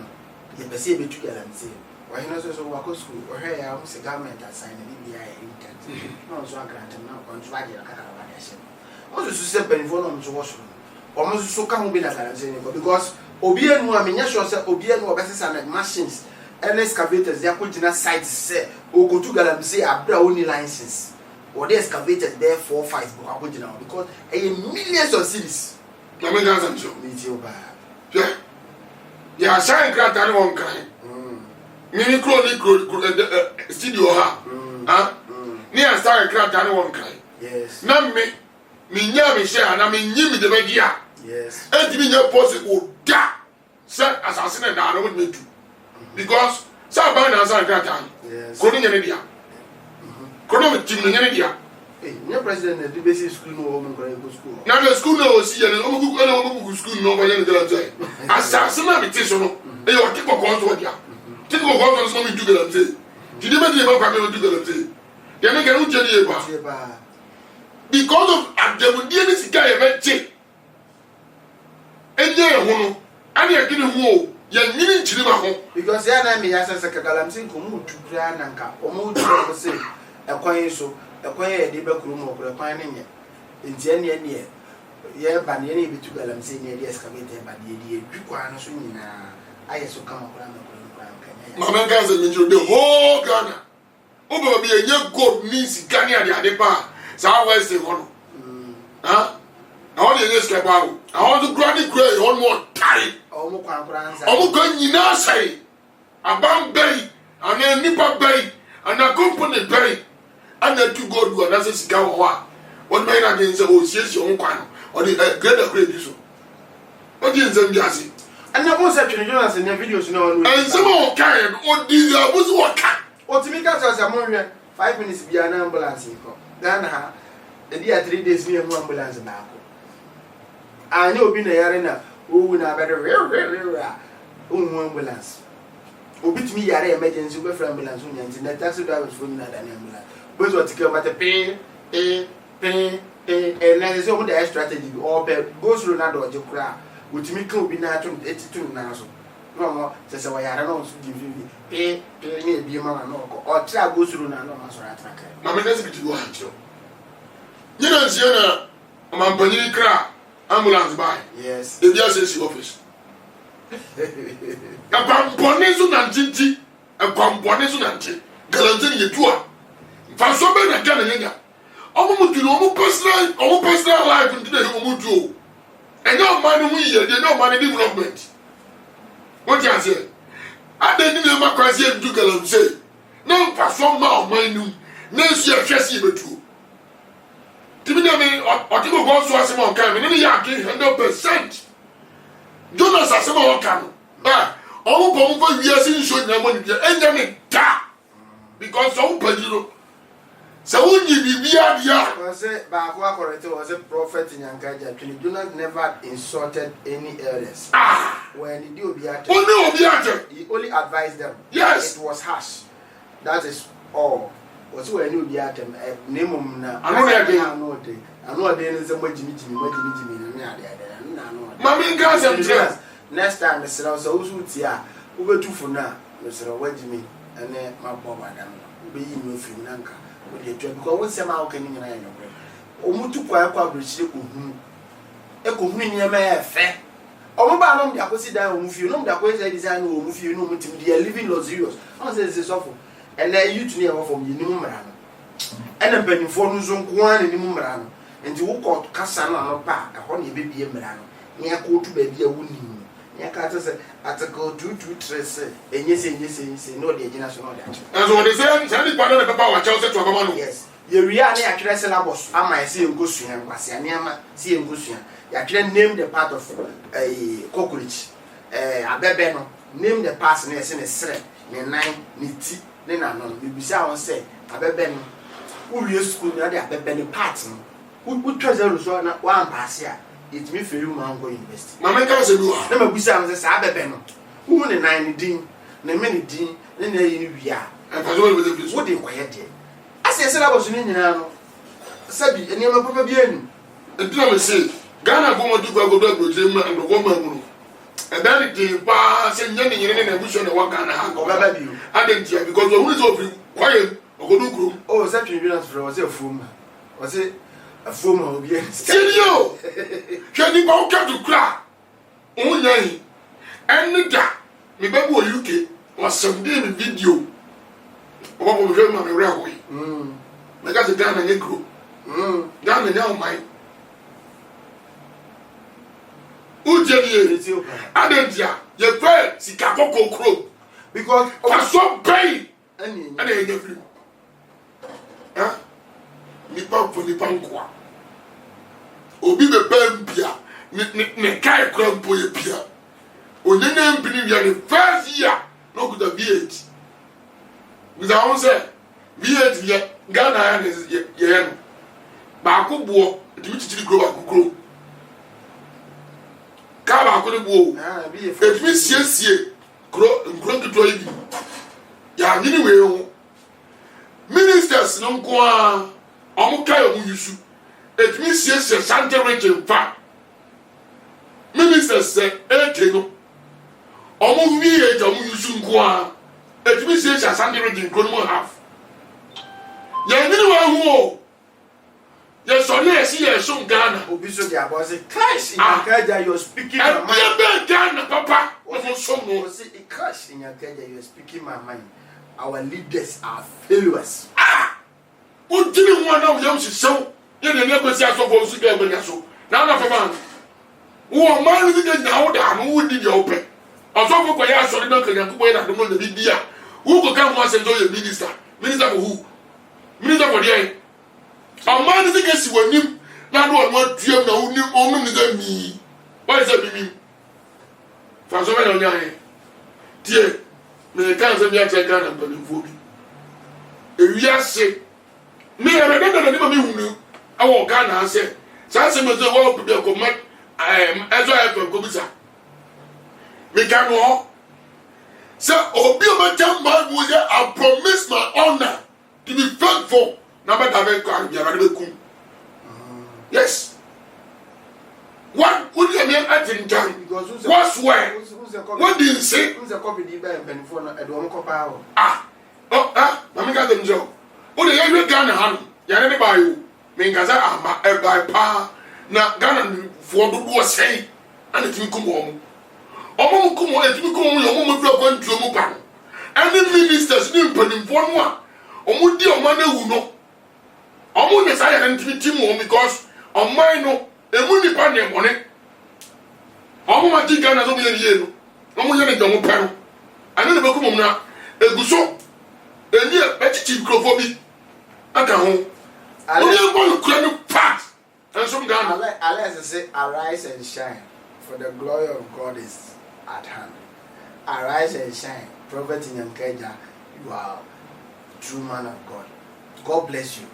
you perceive it to Galam say, why not so work school or here, I was a government assigned BBI intent. No, so I grant him now on Friday. Also, simple for them to wash. Almost so come be because Obian who I mean, yes, Obian or better machines and excavators, they are putting a site say, or go to Galam say, a only license or the excavators there 4 or 5 because millions of cities. I mean, that's so. Meet you by. Yeah, sign grant anyone kind. Mini chronic studio, huh? Near sign grant anyone kind. Yes. Not me. Minya me share and I mean you the media. Yes. And you know possible da said assassin and I don't need to. Because some by now sign grant time. Yes. Couldn't get idea. Couldn't with Jim in idea. Hey, your president at the basic school no woman go school. Now the school no see and no school no way in the assassin habitation. And you keep on going to idea. Take on what something to get say. Did you make the about to get say? You make a journey about. Because of the Dianis guy event, and there, and you're getting who you're needing to live because the enemy has a Sakalam Sing to Grand Anka, or more to say, a coin so, a coin a debug room or a pining it. In Jenny, yeah, but any bit to Galam Sing, the excavator, but the idea requires swinging. I also come up with my man guys and the whole Ghana. Over be a young gold means Ghana the Adepa. So I was the one. Huh? I want to ask about. I want to granny gray on more time. I'm going to say about Berry and then Nipper Berry and a company Berry and then to go to another cigar. What may I mean? So, yes, your own kind or the greater great. What is them, Jassy? And the most actually, Jonas in the videos, no, and some more kind or these was what kind. What to make us as a moment 5 minutes beyond ambulance. Ghana, the day 3 days, me and ambulance back. I know being a yarena who will not better ambulance. Obit me yare emergency with ambulance and the taxi drivers for not an ambulance. But what to go about the pain, and there is only a strategy or goes through another or cry, which me could be natural 82 now. No more, says I don't know to give you pay me be a man or try goes through an answer attack. Mamma doesn't get you want you. You don't see a man pony cry, ambulance by. Yes, if you say office. A component and tinty, a component and Galantin, you do. For so many Canada, almost to no personal life into the home. And no money, we no money development. What you say? I didn't never quite say to Galan say. No, for some more money, no, see a chessy but true. Timmy, or Timo goes to us more time, and any Yankee 100%. Jonas has some more time. All over years in showing them money, and then it because some Pedro. So, would you be was it was a prophet in Yankaja? Do not never insulted any elders. When he do be at he only advised them. Yes, it was harsh. That is all. Was when you be at them, name them now. I know there is a Jimmy. Mammy, guys, next time, Mr. Ozutia, over two for now, Mr. Jimmy, and then my Bob Adam, be in with Nanka. Because when some how can you know? Omutu kwa bridge ekuhunu nyama ya fe omuba no mde akosi dan omufie no mde akosi design omufie no mutim they living luxurious on say this awful and then you to near from you nimu mra no and then penifo no so nko an nimu mra no nti wo kɔ kasa no no pa ɛhɔ ne bebie mmara no ne akɔ tu baabi a wonim ne ka te sɛ article 223 sɛ ɛnyɛ no de agina so no de akyɛ and so they say send the partner the paper wa chelsea to abama no yes ye wia ne atwerɛ syllabus ama ɛsɛ yɛnkosua nkwase aneama sɛ yɛnkosua yɛatwerɛ name the part of cockroach abɛbɛ no name the parts na ɛsɛ ne srɛ ne nan ne ti ne nano bibisa won sɛ abɛbɛ no wo wie school na de abɛbɛ ne part no wo twɛze so na wa ampase a it me feri mu ango university mama ka se bi wa na mabisa am sɛ abɛbɛ no wo ne nan ne din ne me ne din ne na yi wia and for so we be wo de kwaya de ase syllabus no nyina no sabi enema papa bi anu edina me say Ghana go mo du go do agbodre mu and go ma mu ɛdan de pa sɛ nyɛ ne nyere na ebuso ne wa Ghana ha baba bi o adentia because we need to quiet ogodu group oh say tribunal for was afum was it afum obi serio hwɛ ni ba o ka to kra o nyan ɛne da me babu o UK was some day me video o ba ko hwɛ ma me ra hoyi me ka se Ghana nye group Ghana nya o mai Ujeni adentia ye pray sika koko kro because so pay any and e dey free ni pa for ni pankwa obi be bambia ne kai kra mpo ye bia onyenye mpini ya ne first year no could be it with our own say V8 ye Ghana ya ne ye no ba ko buo de mi chichiri grow akukro kaba ko ne buo e mi siesie grow nkro yi ya nyini we ho ministers no nko a omo kai omo yusu e mi siesie Sante region fa ministers say e no omo wi e omo yusu nko a e mi siesie Sante region ko no half ya nyini we ho yes, so yes, yes, so Ghana. Obiso dia boss clash in Akaja you're speaking my mind. I Ghana, Papa. What was so more? It clash in Akaja you're speaking my mind. Our leaders are failures. What didn't want of them so? You never see us supposed to get when you're so. Now, not a man. Who are man with now down? Who did you open? I saw for Koya, so don't get away at the moment. Who could come once and do your minister? Minister for who? Minister for the a man is against you when you not what you know, only than me. Why is that mean? For so many on your head. Dear, may the cancer be a Ghana and Berlin for me. If you are sick, me, I don't know who knew. I walk Ghana and say, Sansa was the world to be a command. I am as I have a commissar. Me can walk. So, Obi Obatam was I promise my honor to be faithful. Yes. What would you mean at in time? What's where? What did you say? Who's a copy of the phone at Womoco? Mamma got them so. What are you Ghana? Yanni by you. Mingaza, a by pa. Now, Ghana for the war say, and it will come home. Omo come on, it will come on, your woman going to Mupan. And the ministers knew putting for one. Omo dear man who know. Omo ne say and team because on my no e mu ni pa ne money omo ma ti Ghana so me ye no omo ye ne domo pa no ane ne beku mom na eguso eni e chichi mikrofo bi aka ho omo ye go kura no pat and some Ghana Alex say arise and shine for the glory of God is at hand. Arise and shine, prophet Nyankeja, you are true man of God. God bless you.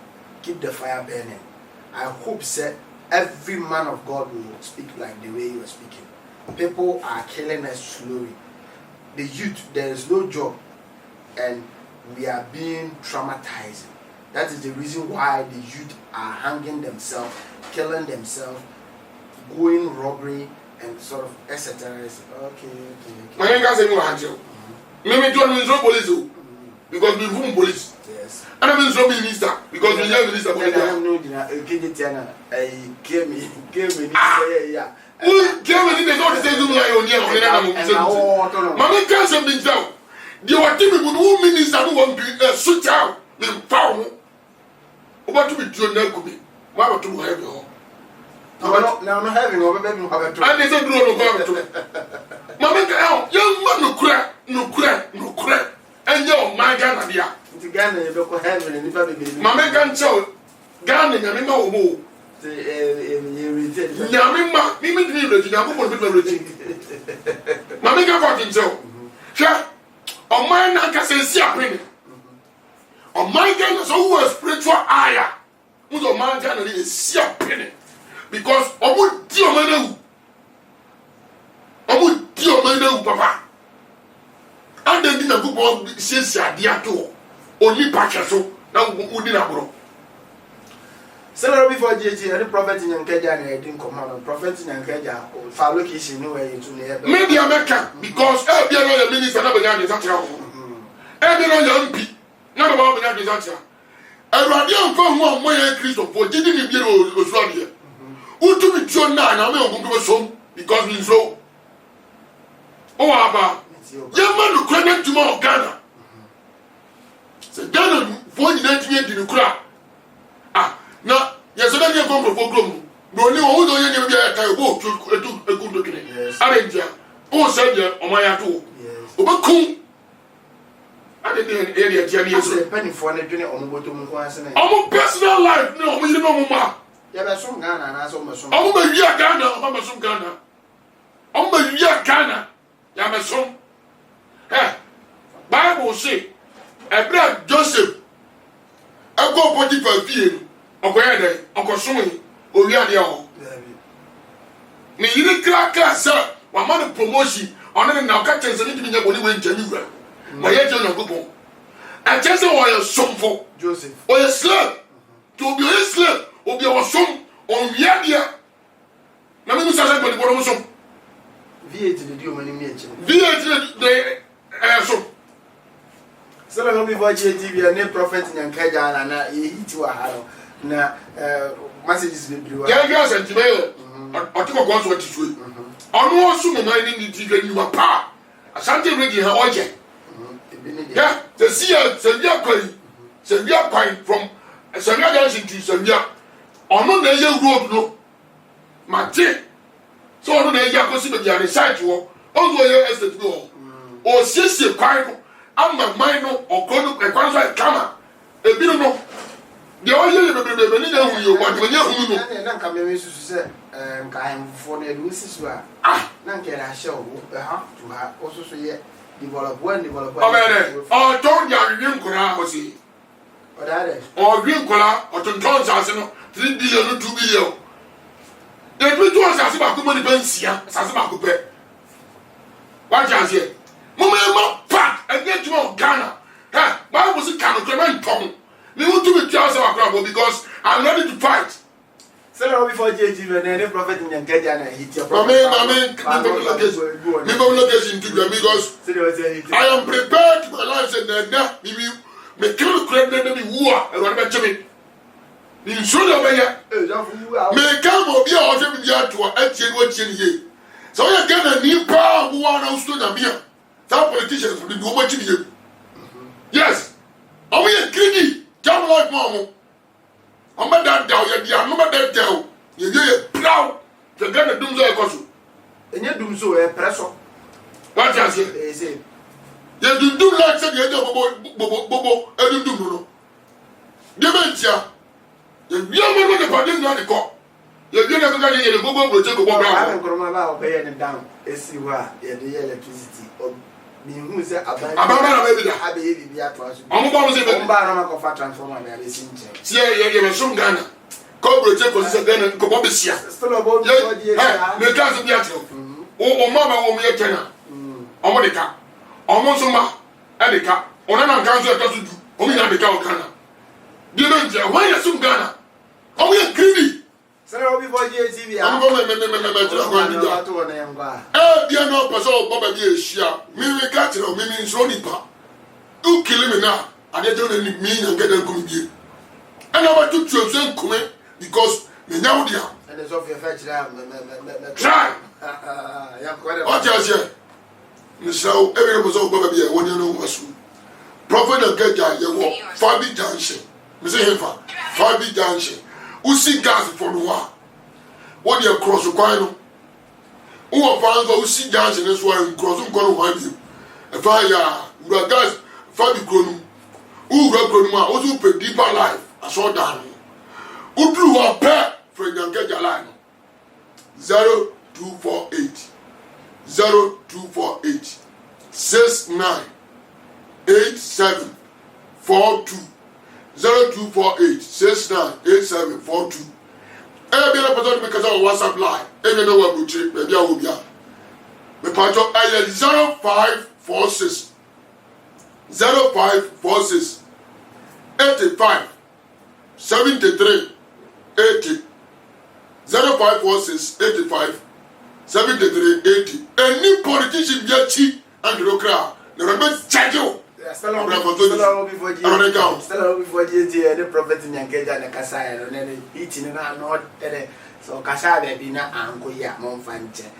Keep the fire burning. I hope that every man of God will speak like the way you are speaking. People are killing us slowly. The youth, there is no job, and we are being traumatized. That is the reason why the youth are hanging themselves, killing themselves, going robbery, and sort of etc. Okay. My name is Angel. Maybe you are police because we won police. Yes. And I'm so minister because we have minister. I don't know. I came in. Yeah. Who came in? They don't say to me, I only Mamma can't say me down. They were telling me who minister who want to switch out. They found what to be doing. Mama to heaven. Now I'm having over baby. And they said, Mamma, young man, no crack, and your my Ghana, dear. To Ghana, you look heaven and if I be. Mamma can tell Ghana, and no more. Yamima, Mimi, Mamma can tell. Sure, on my Nanka says, Siapin. On my Ghana, so who was spiritual ire. Who's on my Ghana is Siapin. Because omu di omene papa and then na go sisi adia to oni pacha so na udi na bro several before GG any prophet in Nkeja na edin command prophet in Nkeja fa location no way to near maybe America because e bia no minister na be na de satira ho e bia no MP na be na de satira Awurade onko ho mo ye Kristo for gidi ni bia osuade Utumi John na me ogungo som because we so o aba yema no kwena tuma Ghana se Ghana fo nyina tumi di no kura na yeso da nye kongo fo grom no ni o do ye ni bia ta bo etu do kine arenja o se je o ma ya to o ba kun ade ni area dia ni yeso penny for na dwene o mo boto mu ko ase na o personal life no o yiri no mo ma ya be som Ghana na so mo som o mo wi Ghana o ma som Ghana o mo wi Ghana ya me som Bible say Abraham Joseph ego Potiphar fie okoya dey okosom o wi ade ho ni yiri kra sa wa ma promotion ono na ka chense ni nya boni we ntani wura ma ye je Nyankopon a chense wo ye somfo Joseph o ye slave to be a slave obi o som on wi ade na me musa se boni bono som VAT de dio mani mi eche VAT de so sala no bi voje TV and prophet Nyankaja na e hiti wa ha na messages be biwa ya ya sentiment o ti ko go so ti so onu o su mo mai ni ti ga ni wa pa asante ready ha oje ya the see Serbia kwai from Serbia junction to Serbia onu na ye road no mate so onu na ye akosi be dia site wo onu ye estate no o siesie kwai no ama mai no ogono ekwan so kama ebi no de o ye bebebe ni na hu yo ma de nya hu no na nka me susu se nka ahemfo na edu sisu a na nka ra hye o ha to ha o susu ye develop o mere o ton ya wi nkura o si o da de o wi nkura o ton ton sa se no 3 billion 2 billion e bi to sa se ba ko mo ni pensia sa se ba ko pe wa ja se mo me ma pa against Ghana Bible say can Clement come me want to be just our because I'm ready to fight. Say no before JG and any prophet in Nyankaja na hit your prophet. Me location to them because I am prepared to my life and now me kill credit me war and what about me. Ni so do be ya. Me come obi a o se bi ya to atie no atie ni ye. So you get a new power who are now stood na me. Some politicians will be no much in you. Yes. I'm a greedy. Come like mama. I'm a dad down. I'm not that down. You're proud. The gun of doom so cause. And you do so a presso. What does it say? You do like said you bobo and you do no. Dementia. You young man with the party on the cop. You're never going to get a bobo project of one. I'm going to pay them down. See what the electricity. Me who say ababa baby da abi bi bia to aso omo ba mo say baby ba na ko fa transformer me abi sin che sie ye me so Ghana ko broche ko se Ghana ko bo be sia still obo bi so die ya me ka so bia tro o ma ba wo me ye tena omo de ka omo so ma e de ka ona na kan so e to so du o mi na de ka o Ghana di me nje why you so Ghana o me greedy sere obi bo die TV am go me tro ko ndi da to na yangwa bia no person bo ba bi ehia mi ka tro mi nso nipa u kill me now ade jo na ni mi nyanga da kum bi and about to choose nkume because me nyawo dia and the of your fetch me try ya kwere o ja je mi so every person bo ba bi e woni no wasu prophet Nyankaja ye wo Fabi Junction mi say hefa Fabi Junction usi gas for the one. What you cross the coin? Who finds a usi gas in this one crossing corner one you. A fire, you gas, Fabi Kronum. Who got Kronuma, also pay deeper life. I saw that. Who drew a pair for your get your line? 0248 0248 698742 0248 698742. Every other person because of WhatsApp line. Every know what we check, maybe I will be. The part of 0546 0546 85 73 80 0546 85 73 80. Any politician get cheap and the crowd. The remember charge you. Stella before the prophet in Yankeja and Kasai and then eating and not so Kasai be not Uncle Ya Monfante.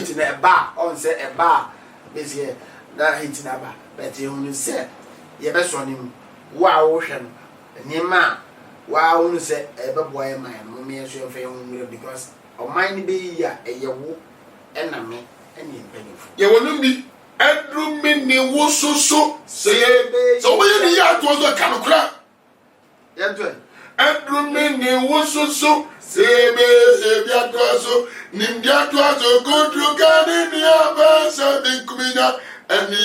Eating a bar on say a bar this year that hitting a bar, but you only said, you best on him. Wow, ocean, and your man. Wow, only say ever boy, my mommy and your family because of mine be a year and a me and you penny. You will be. Every minute was so say so when you are to the canocra. Every minute was so say so Ninja to go to Gardenia Basa de Kumina and the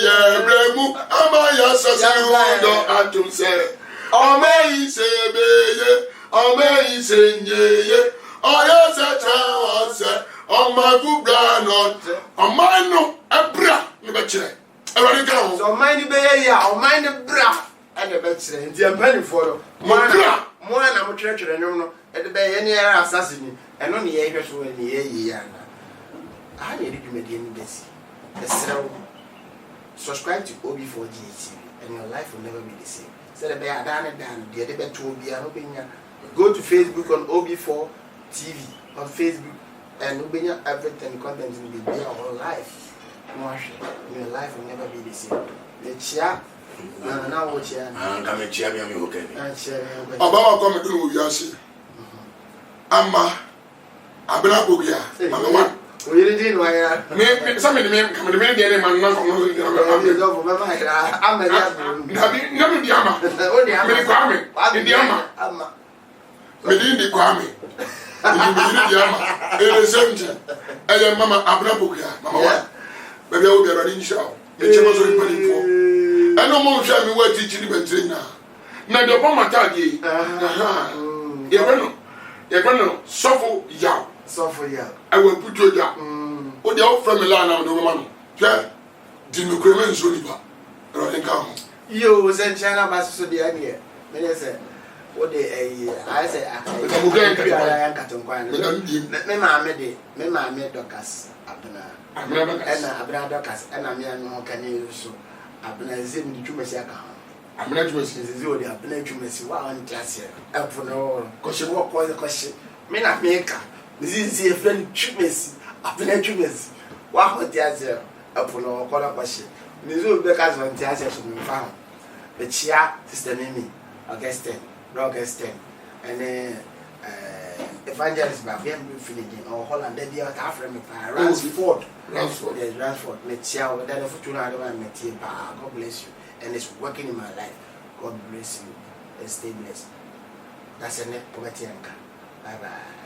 Remu Amaya Sassano Atum say. Oh, may say, oh, may say, ye, oh, yes, a child, oh, my good brother, oh, my no, a bra. So mind be ya, or mind the bra, and the bed saying, dear penny for more than I'm a church and no, at the bay any assassin, and only a years when ye. I need to make any best. Subscribe to OB4GA and your life will never be the same. Said the bear done and done, the other bet will be an opinion. Go to Facebook on OB4 TV on Facebook and opinion everything content will be there all life. Your life will never be the same. The chair, now what chair? Come and chair me, okay. About coming to Yasi. Amma, Abrabogia, number one. We didn't why some of the men come to me again, and not from the I'm a never the Amma. Only Kwame, the Amma. Within the Kwame. It is 70. And then Mamma Abrabogia, Mamma one. Maybe I will be running show. The chambers are ready for. I no more shall be what teaching even train now. Now the bomb attack ye. You're going to suffer yow. Suffer yow. I will put you down. What the old family line of the woman? Yeah. Did you cremate Soliva? Running come. You was in China, but so the idea. Then I said, what I said, I and I'm young, can you so? I've been a zim to Messiah. I'm not to see the Abner to Messi. One just here. Up for no question. What was the question? Men of Maker. This is a friend Messi. Abner to Messi. What was the answer? Up for no question. This will be because of the answer to be found. But Chia, Sister Mimi, Augustine, and then Evangelist Babian finishing or Holland, then the other African Ransford. Yes, Ransford. Let's see how that of God bless you. And it's working in my life. God bless you and stay blessed. That's a net poverty anchor. Bye bye.